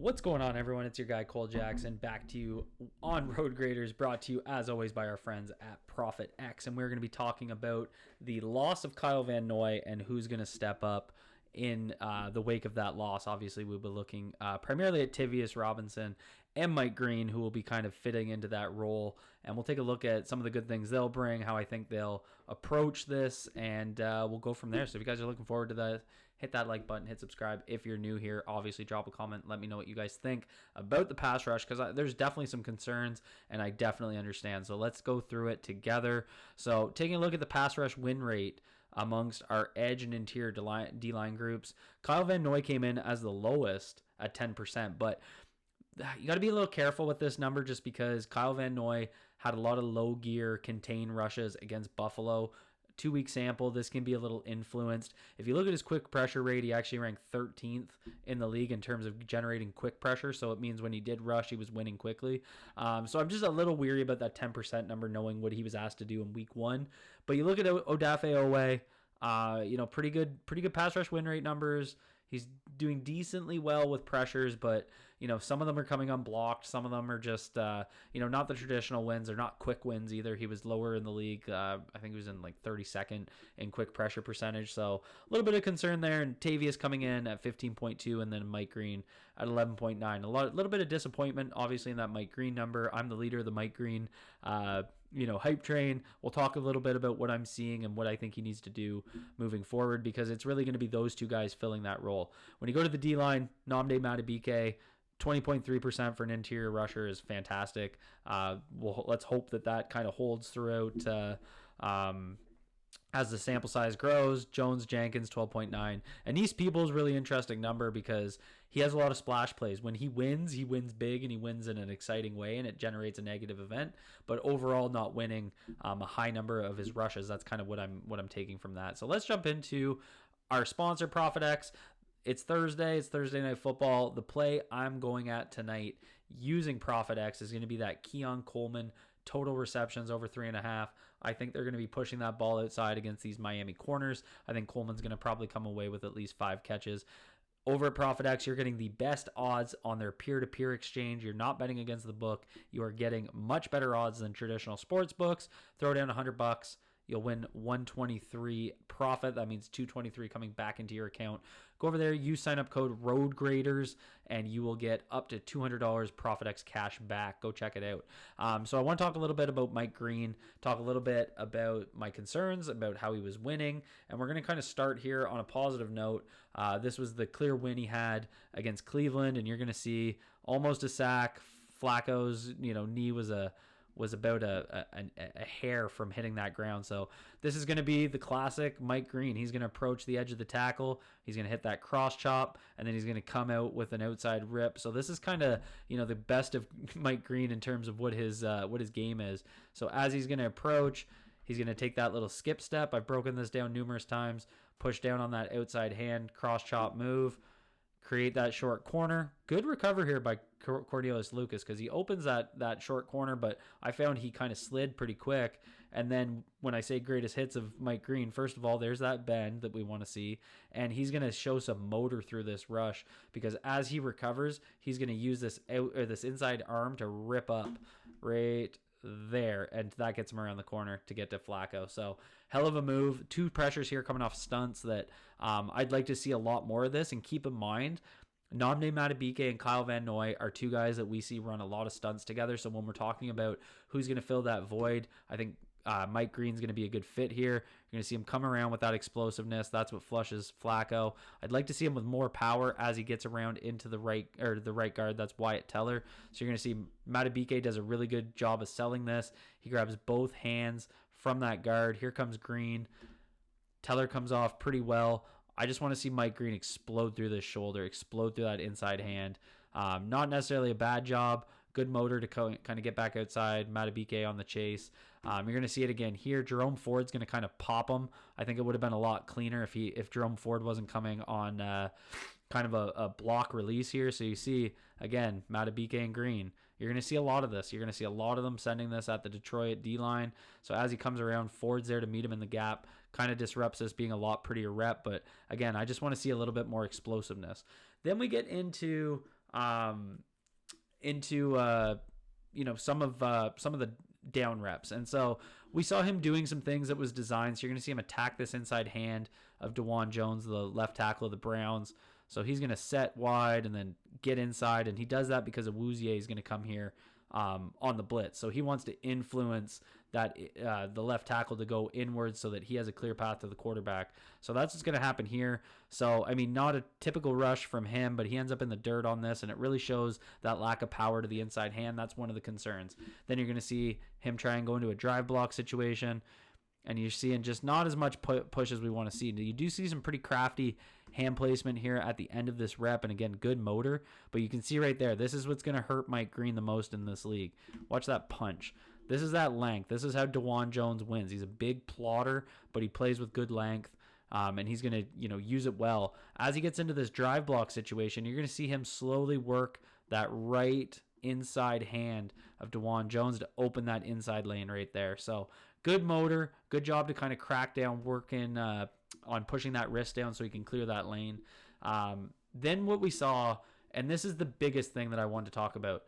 What's going on, everyone? It's your guy Cole Jackson, back to you on Road Graders, brought to you as always by our friends at Profit X, and we're going to be talking about the loss of Kyle Van Noy and who's going to step up in the wake of that loss. Obviously, we'll be looking primarily at Tavius Robinson and Mike Green, who will be kind of fitting into that role. And we'll take a look at some of the good things they'll bring, how I think they'll approach this, and we'll go from there. So if you guys are looking forward to that, hit that like button, hit subscribe. If you're new here, obviously drop a comment. Let me know what you guys think about the pass rush, because there's definitely some concerns, and I definitely understand. So let's go through it together. So taking a look at the pass rush win rate amongst our edge and interior D-line groups, Kyle Van Noy came in as the lowest at 10%, but you got to be a little careful with this number just because Kyle Van Noy had a lot of low gear contain rushes against Buffalo. 2-week sample, this can be a little influenced. If you look at his quick pressure rate, he actually ranked 13th in the league in terms of generating quick pressure, so it means when he did rush, he was winning quickly. So I'm just a little weary about that 10% number, knowing what he was asked to do in week 1. But you look at Odafe Owe, pretty good pass rush win rate numbers. He's doing decently well with pressures, but, some of them are coming unblocked. Some of them are just, not the traditional wins. They're not quick wins either. He was lower in the league. I think he was in like 32nd in quick pressure percentage. So a little bit of concern there. And Tavius coming in at 15.2 and then Mike Green at 11.9. A little bit of disappointment, obviously, in that Mike Green number. I'm the leader of the Mike Green hype train. We'll talk a little bit about what I'm seeing and what I think he needs to do moving forward, because it's really going to be those two guys filling that role. When you go to the D-line, Nnamdi Madubuike, 20.3% for an interior rusher is fantastic. Let's hope that kind of holds throughout as the sample size grows. Jones Jenkins, 12.9. And East Peoples, really interesting number because he has a lot of splash plays. When he wins big and he wins in an exciting way, and it generates a negative event. But overall, not winning a high number of his rushes. That's kind of what I'm taking from that. So let's jump into our sponsor, Profit X. It's Thursday. It's Thursday Night Football. The play I'm going at tonight using Profit X is going to be that Keon Coleman total receptions over 3.5. I think they're going to be pushing that ball outside against these Miami corners. I think Coleman's going to probably come away with at least 5 catches. Over at Profit X, you're getting the best odds on their peer-to-peer exchange. You're not betting against the book. You are getting much better odds than traditional sports books. Throw down $100. You'll win 123 profit. That means 223 coming back into your account. Go over there, use sign up code ROADGRADERS, and you will get up to $200 ProfitX cash back. Go check it out. So I want to talk a little bit about Mike Green, talk a little bit about my concerns about how he was winning, and we're going to kind of start here on a positive note. This was the clear win he had against Cleveland, and you're going to see almost a sack. Flacco's knee was about a hair from hitting that ground. So this is going to be the classic Mike Green. He's going to approach the edge of the tackle. He's going to hit that cross chop, and then he's going to come out with an outside rip. So this is kind of, the best of Mike Green in terms of what his game is. So as he's going to approach, he's going to take that little skip step. I've broken this down numerous times. Push down on that outside hand, cross chop move. Create that short corner. Good recover here by Cornelius Lucas because he opens that short corner, but I found he kind of slid pretty quick. And then when I say greatest hits of Mike Green, first of all, there's that bend that we want to see, and he's going to show some motor through this rush because as he recovers, he's going to use this inside arm to rip up right there, and that gets him around the corner to get to Flacco. So hell of a move. 2 pressures here coming off stunts that I'd like to see a lot more of this. And keep in mind, Nnamdi Madubuike and Kyle Van Noy are 2 guys that we see run a lot of stunts together. So when we're talking about who's going to fill that void, I think Mike Green's going to be a good fit here. You're going to see him come around with that explosiveness. That's what flushes Flacco. I'd like to see him with more power as he gets around into the right guard. That's Wyatt Teller. So you're going to see Madubuike does a really good job of selling this. He grabs both hands from that guard. Here comes Green. Teller comes off pretty well. I just want to see Mike Green explode through this shoulder, explode through that inside hand. Not necessarily a bad job. Good motor to kind of get back outside. Madubuike on the chase. You're going to see it again here. Jerome Ford's going to kind of pop him. I think it would have been a lot cleaner if Jerome Ford wasn't coming on kind of a block release here. So you see, again, Madubuike and Green. You're going to see a lot of this. You're going to see a lot of them sending this at the Detroit D-line. So as he comes around, Ford's there to meet him in the gap. Kind of disrupts this being a lot prettier rep. But again, I just want to see a little bit more explosiveness. Then we get into um, into some of the down reps. And so we saw him doing some things that was designed. So you're going to see him attack this inside hand of DeJuan Jones, the left tackle of the Browns. So he's going to set wide and then get inside, and he does that because Awuzie is going to come here on the blitz. So he wants to influence that the left tackle to go inwards so that he has a clear path to the quarterback. So that's what's going to happen here. So, I mean, not a typical rush from him, but he ends up in the dirt on this, and it really shows that lack of power to the inside hand. That's one of the concerns. Then you're going to see him try and go into a drive block situation, and you're seeing just not as much push as we want to see. You do see some pretty crafty hand placement here at the end of this rep, and again, good motor. But you can see right there, this is what's going to hurt Mike Green the most in this league. Watch that punch. This is that length. This is how DeJuan Jones wins. He's a big plotter, but he plays with good length, and he's going to use it well. As he gets into this drive block situation, you're going to see him slowly work that right inside hand of DeJuan Jones to open that inside lane right there. So good motor, good job to kind of crack down, working on pushing that wrist down so he can clear that lane. Then what we saw, and this is the biggest thing that I wanted to talk about,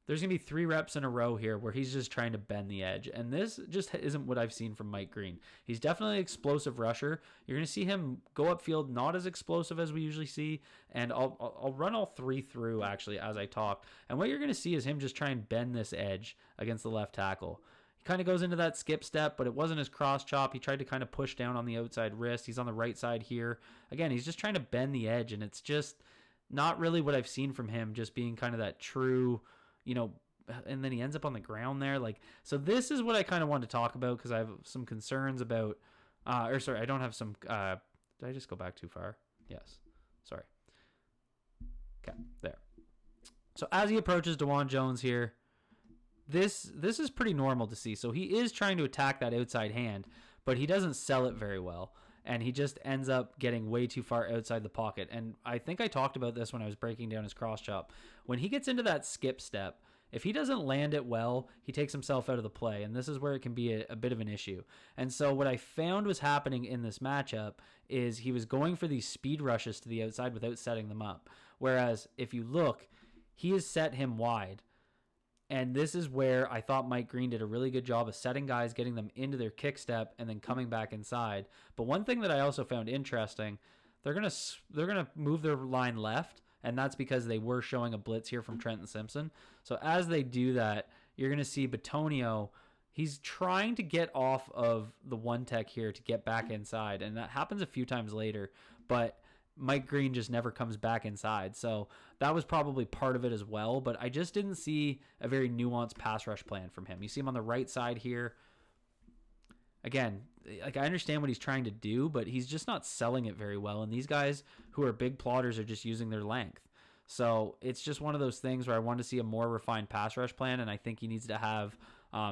there's going to be 3 reps in a row here where he's just trying to bend the edge. And this just isn't what I've seen from Mike Green. He's definitely an explosive rusher. You're going to see him go upfield, not as explosive as we usually see. And I'll run all 3 through, actually, as I talk. And what you're going to see is him just try and bend this edge against the left tackle. He kind of goes into that skip step, but it wasn't his cross chop. He tried to kind of push down on the outside wrist. He's on the right side here. Again, he's just trying to bend the edge, and it's just not really what I've seen from him, just being kind of that true, and then he ends up on the ground there. So this is what I kind of want to talk about, because I have some concerns about, I don't have some, did I just go back too far? Yes. Sorry. Okay, there. So as he approaches DeJuan Jones here, this is pretty normal to see. So he is trying to attack that outside hand, but he doesn't sell it very well. And he just ends up getting way too far outside the pocket. And I think I talked about this when I was breaking down his cross chop. When he gets into that skip step, if he doesn't land it well, he takes himself out of the play. And this is where it can be a bit of an issue. And so what I found was happening in this matchup is he was going for these speed rushes to the outside without setting them up. Whereas if you look, he has set him wide. And this is where I thought Mike Green did a really good job of setting guys, getting them into their kick step, and then coming back inside. But one thing that I also found interesting, they're gonna move their line left, and that's because they were showing a blitz here from Trenton Simpson. So as they do that, you're gonna see Batonio. He's trying to get off of the one tech here to get back inside, and that happens a few times later. But Mike Green just never comes back inside. So that was probably part of it as well. But I just didn't see a very nuanced pass rush plan from him. You see him on the right side here. Again, I understand what he's trying to do, but he's just not selling it very well. And these guys who are big plotters are just using their length. So it's just one of those things where I want to see a more refined pass rush plan. And I think he needs to have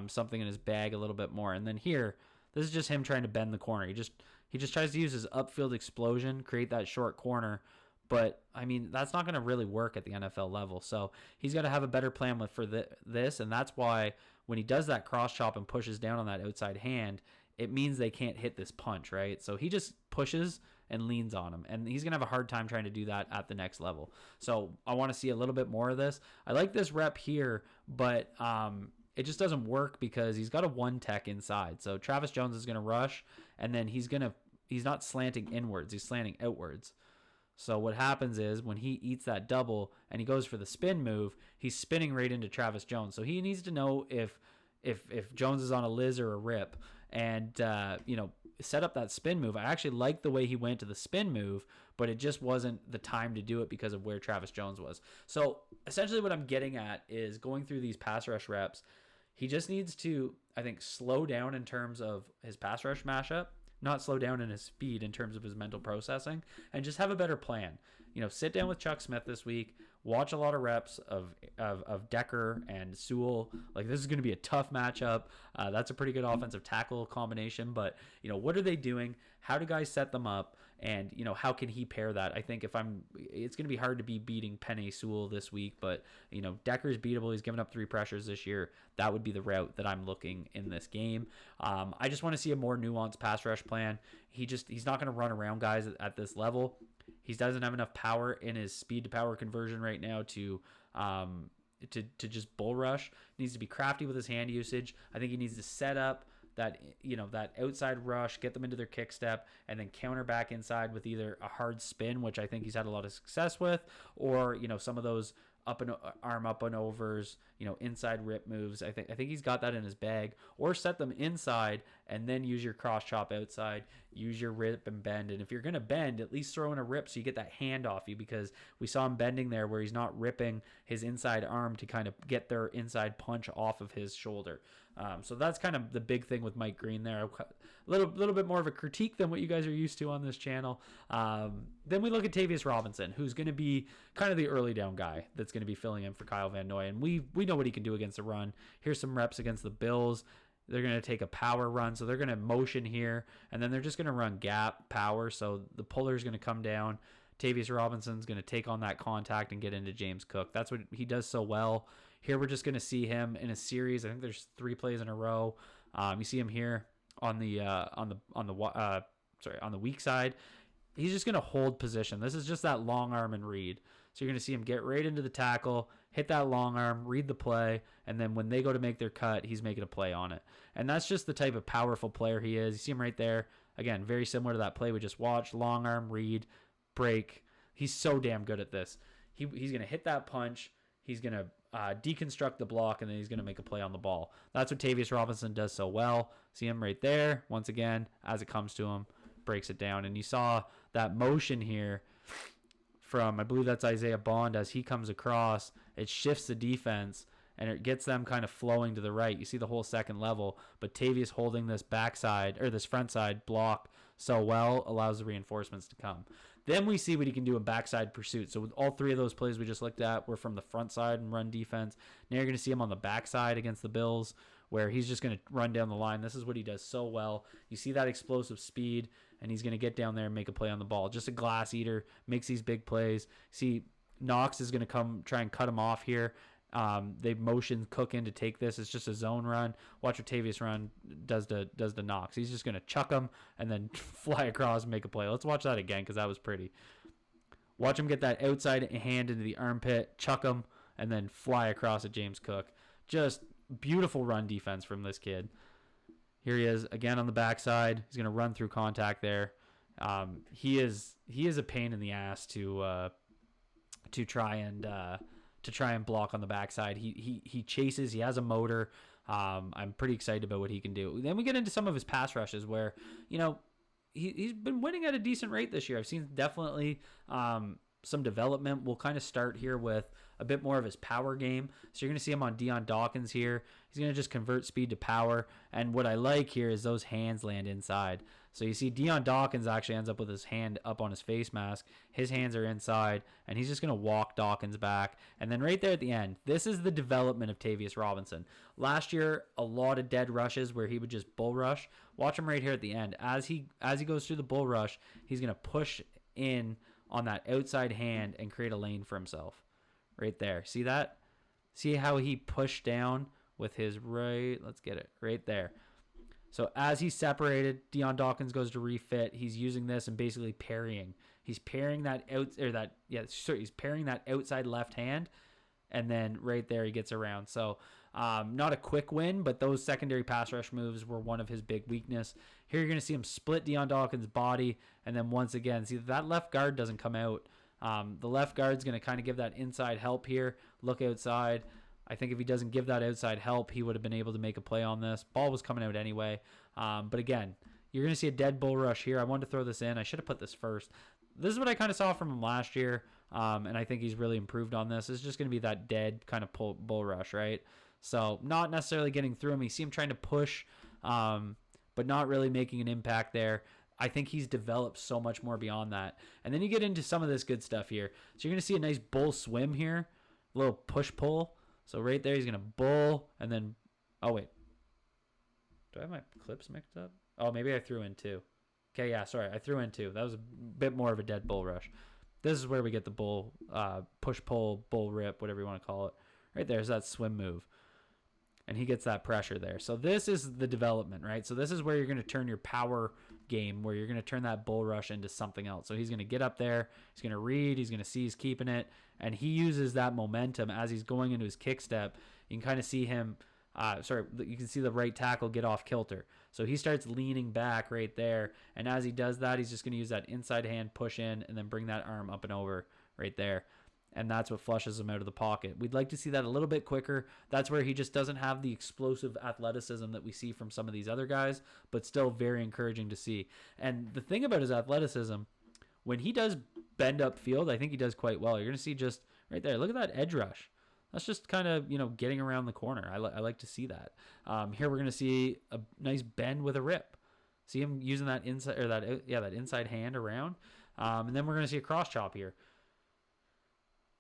something in his bag a little bit more. And then here, this is just him trying to bend the corner. He just tries to use his upfield explosion, create that short corner. But, I mean, that's not going to really work at the NFL level. So he's got to have a better plan for this. And that's why when he does that cross chop and pushes down on that outside hand, it means they can't hit this punch, right? So he just pushes and leans on him. And he's going to have a hard time trying to do that at the next level. So I want to see a little bit more of this. I like this rep here, but it just doesn't work because he's got a one tech inside. So Travis Jones is going to rush, and then he's not slanting inwards. He's slanting outwards. So what happens is when he eats that double and he goes for the spin move, he's spinning right into Travis Jones. So he needs to know if Jones is on a Liz or a rip, and set up that spin move. I actually like the way he went to the spin move, but it just wasn't the time to do it because of where Travis Jones was. So essentially what I'm getting at is going through these pass rush reps, he just needs to, I think, slow down in terms of his pass rush mashup, not slow down in his speed in terms of his mental processing, and just have a better plan. Sit down with Chuck Smith this week, watch a lot of reps of Decker and Sewell. This is going to be a tough matchup. That's a pretty good offensive tackle combination, but what are they doing? How do guys set them up? And how can he pair that? I think it's going to be hard to be beating Penei Sewell this week, but Decker's beatable. He's given up 3 pressures this year. That would be the route that I'm looking in this game. I just want to see a more nuanced pass rush plan. He's not going to run around guys at this level. He doesn't have enough power in his speed to power conversion right now to just bull rush. He needs to be crafty with his hand usage. I think he needs to set up that, that outside rush, get them into their kick step, and then counter back inside with either a hard spin, which I think he's had a lot of success with, or some of those arm up and overs, inside rip moves. I think he's got that in his bag. Or set them inside and then use your cross chop outside, use your rip and bend. And if you're gonna bend, at least throw in a rip so you get that hand off you, because we saw him bending there where he's not ripping his inside arm to kind of get their inside punch off of his shoulder. So that's kind of the big thing with Mike Green there. A little bit more of a critique than what you guys are used to on this channel. Then we look at Tavius Robinson, who's going to be kind of the early down guy that's going to be filling in for Kyle Van Noy. And we know what he can do against the run. Here's some reps against the Bills. They're going to take a power run, so they're going to motion here, and then they're just going to run gap power. So the puller is going to come down. Tavius Robinson's going to take on that contact and get into James Cook. That's what he does so well. Here we're just going to see him in a series. I think there's 3 plays in a row. You see him here on the weak side. He's just going to hold position. This is just that long arm and read. So you're going to see him get right into the tackle, hit that long arm, read the play, and then when they go to make their cut, he's making a play on it. And that's just the type of powerful player he is. You see him right there. Again, very similar to that play we just watched. Long arm, read, break. He's so damn good at this. He's going to hit that punch. He's going to deconstruct the block, and then he's going to make a play on the ball. That's what Tavius Robinson does so well. See him right there. Once again, as it comes to him, breaks it down. And you saw that motion here from, I believe that's Isaiah Bond, as he comes across. It shifts the defense, and it gets them kind of flowing to the right. You see the whole second level, but Tavius holding this backside, or this front side block so well allows the reinforcements to come. Then we see what he can do in backside pursuit. So with all 3 of those plays we just looked at were from the front side and run defense. Now you're going to see him on the backside against the Bills, where he's just going to run down the line. This is what he does so well. You see that explosive speed, and he's going to get down there and make a play on the ball. Just a glass eater, makes these big plays. See, Knox is going to come try and cut him off here. They motion Cook in to take this. It's just a zone run. Watch what Tavius run does to Knox. He's just going to chuck him and then fly across and make a play. Let's watch that again, because that was pretty. Watch him get that outside hand into the armpit, chuck him, and then fly across at James Cook. Just beautiful run defense from this kid. Here he is again on the backside. He's going to run through contact there. He is a pain in the ass to try and block on the backside. He chases. He has a motor. I'm pretty excited about what he can do. Then we get into some of his pass rushes where, he's been winning at a decent rate this year. I've seen definitely some development. We'll kind of start here with a bit more of his power game. So you're going to see him on Deion Dawkins here. He's going to just convert speed to power. And what I like here is those hands land inside. So you see Deion Dawkins actually ends up with his hand up on his face mask. His hands are inside, and he's just going to walk Dawkins back. And then right there at the end, this is the development of Tavius Robinson. Last year, a lot of dead rushes where he would just bull rush. Watch him right here at the end. As he goes through the bull rush, he's going to push in on that outside hand and create a lane for himself. Right there. See that? See how he pushed down with his right? Let's get it. Right there. So as he's separated, Deion Dawkins goes to refit. He's using this and basically parrying. He's parrying he's parrying that outside left hand, and then right there he gets around. So not a quick win, but those secondary pass rush moves were one of his big weakness. Here you're going to see him split Deion Dawkins' body, and then once again, see that left guard doesn't come out. The left guard's going to kind of give that inside help here. Look outside. I think if he doesn't give that outside help, he would have been able to make a play on this. Ball was coming out anyway. But again, you're going to see a dead bull rush here. I wanted to throw this in. I should have put this first. This is what I kind of saw from him last year, and I think he's really improved on this. It's just going to be that dead kind of bull rush, right? So not necessarily getting through him. You see him trying to push, but not really making an impact there. I think he's developed so much more beyond that. And then you get into some of this good stuff here. So you're going to see a nice bull swim here, a little push-pull. So right there, he's going to bull, and then, oh, wait. Do I have my clips mixed up? Oh, maybe I threw in 2. Okay, yeah, sorry. I threw in 2. That was a bit more of a dead bull rush. This is where we get the bull, push-pull, bull rip, whatever you want to call it. Right there's that swim move. And he gets that pressure there. So this is the development, right? So this is where you're going to turn your power game where you're going to turn that bull rush into something else. So he's going to get up there, he's going to read, he's going to see he's keeping it, and he uses that momentum as he's going into his kick step. You can kind of see him, you can see the right tackle get off kilter. So he starts leaning back right there, and as he does that, he's just going to use that inside hand, push in, and then bring that arm up and over right there. And that's what flushes him out of the pocket. We'd like to see that a little bit quicker. That's where he just doesn't have the explosive athleticism that we see from some of these other guys, but still very encouraging to see. And the thing about his athleticism, when he does bend up field, I think he does quite well. You're going to see just right there, look at that edge rush. That's just kind of, getting around the corner. I like to see that. Here we're going to see a nice bend with a rip. See him using that inside, or that inside hand around. And then we're going to see a cross chop here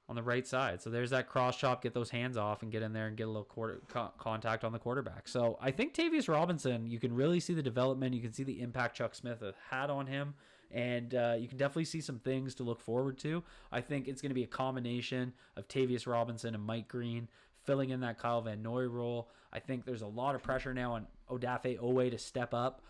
on the right side. So there's that cross chop, get those hands off and get in there and get a little contact on the quarterback. So I think Tavius Robinson, you can really see the development. You can see the impact Chuck Smith had on him. And you can definitely see some things to look forward to. I think it's going to be a combination of Tavius Robinson and Mike Green filling in that Kyle Van Noy role. I think there's a lot of pressure now on Odafe Owe to step up.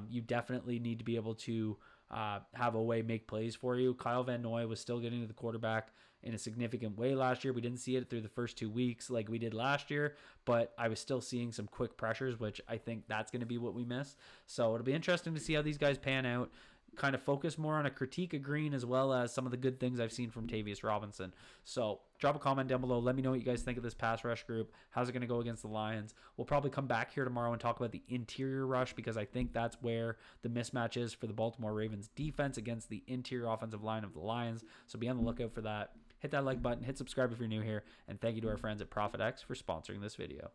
You definitely need to be able to have Owe make plays for you. Kyle Van Noy was still getting to the quarterback in a significant way last year. We didn't see it through the first 2 weeks like we did last year, but I was still seeing some quick pressures, which I think that's going to be what we miss. So it'll be interesting to see how these guys pan out. Kind of focus more on a critique of Green as well as some of the good things I've seen from Tavius Robinson. So drop a comment down below. Let me know what you guys think of this pass rush group. How's it going to go against the Lions? We'll probably come back here tomorrow and talk about the interior rush, because I think that's where the mismatch is for the Baltimore Ravens defense against the interior offensive line of the Lions. So be on the lookout for that. Hit that like button, hit subscribe if you're new here, and thank you to our friends at ProfitX for sponsoring this video.